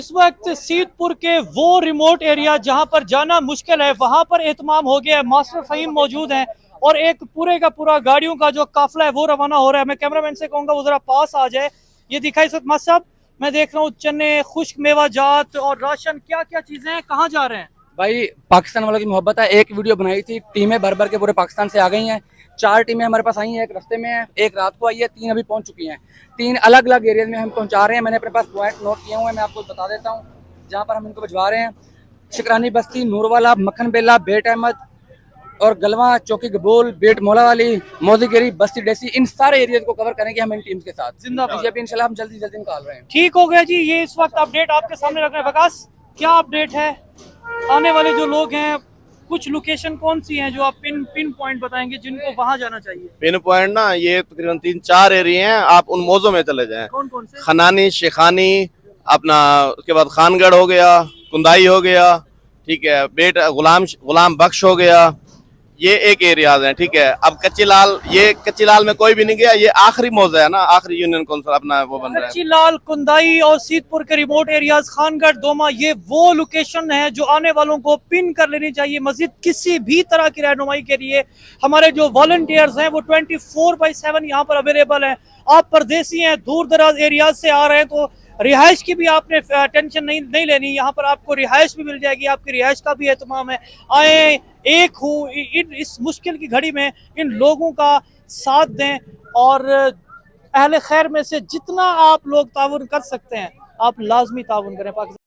इस वक्त सीतपुर के वो रिमोट एरिया जहां पर जाना मुश्किल है, वहां पर एहतमाम हो गया है। मास्टर फहीम मौजूद हैं और एक पूरे का पूरा गाड़ियों का जो काफिला है वो रवाना हो रहा है। मैं कैमरामैन से कहूंगा वो जरा पास आ जाए। ये दिखाई इस वक्त मास्टर साहब, मैं देख रहा हूँ चने, खुश्क मेवा जात और राशन, क्या क्या चीजें हैं, कहाँ जा रहे हैं? भाई पाकिस्तान वालों की मोहब्बत है। एक वीडियो बनाई थी, टीमें भर भर के पूरे पाकिस्तान से आ गई हैं। 4 टीमें हमारे पास आई हैं, एक रास्ते में है, एक रात को आई है, 3 अभी पहुंच चुकी हैं। 3 अलग अलग एरिया में हम पहुंचा रहे हैं। मैंने अपने पास पॉइंट नोट किए हुए हैं, मैं आपको बता देता हूँ जहाँ पर हम इनको भिजवा रहे हैं। शिकरानी बस्ती, नूरवाला, मक्खन बेला, बेट अहमद और गलवा, चौकी गबूल, बेट मौला वाली, मौजीगिरी, बस्ती डेसी, इन सारे एरिया को कवर करेंगे हम इन टीम के साथ। जिंदाबाद। ये भी इंशाल्लाह हम जल्दी जल्दी निकाल रहे हैं। ठीक हो गया जी। ये इस वक्त अपडेट आपके सामने रख रहे हैं। वकास, क्या अपडेट है? आने वाले जो लोग हैं, कुछ लोकेशन कौन सी हैं जो आप पिन पॉइंट बताएंगे जिनको वहां जाना चाहिए? पिन पॉइंट ना, ये तकरीबन 3-4 एरिया हैं, आप उन मौजों में चले जाएं। कौन कौन से? खनानी, शेखानी, अपना उसके बाद खानगढ़ हो गया, कुंदाई हो गया, ठीक है, बेट गुलाम बख्श हो गया, ये एक एरियाज हैं। ठीक है, अब कच्ची लाल, ये कच्ची लाल में कोई भी नहीं गया, ये आखिरी मौजा है ना, आखिरी यूनियन कौंसिल अपना वो बन रहा है। कच्ची लाल, कुंदाई और सीतपुर के रिमोट एरियाज, खानगढ़, दोमा, ये वो लोकेशन है जो आने वालों को पिन कर लेनी चाहिए। मजीद किसी भी तरह की रहनुमाई के लिए हमारे जो वॉलंटियर्स हैं वो 24/7 यहाँ पर अवेलेबल हैं। आप परदेसी हैं, दूर दराज एरियाज से आ रहे हैं, तो रिहाइश की भी आपने टेंशन नहीं लेनी। यहाँ पर आपको रिहाइश भी मिल जाएगी, आपकी रिहाइश का भी एहतमाम है। आए, एक हूँ, इस मुश्किल की घड़ी में इन लोगों का साथ दें और अहले खैर में से जितना आप लोग ताउन कर सकते हैं, आप लाजमी ताउन करें। पाकिस्तान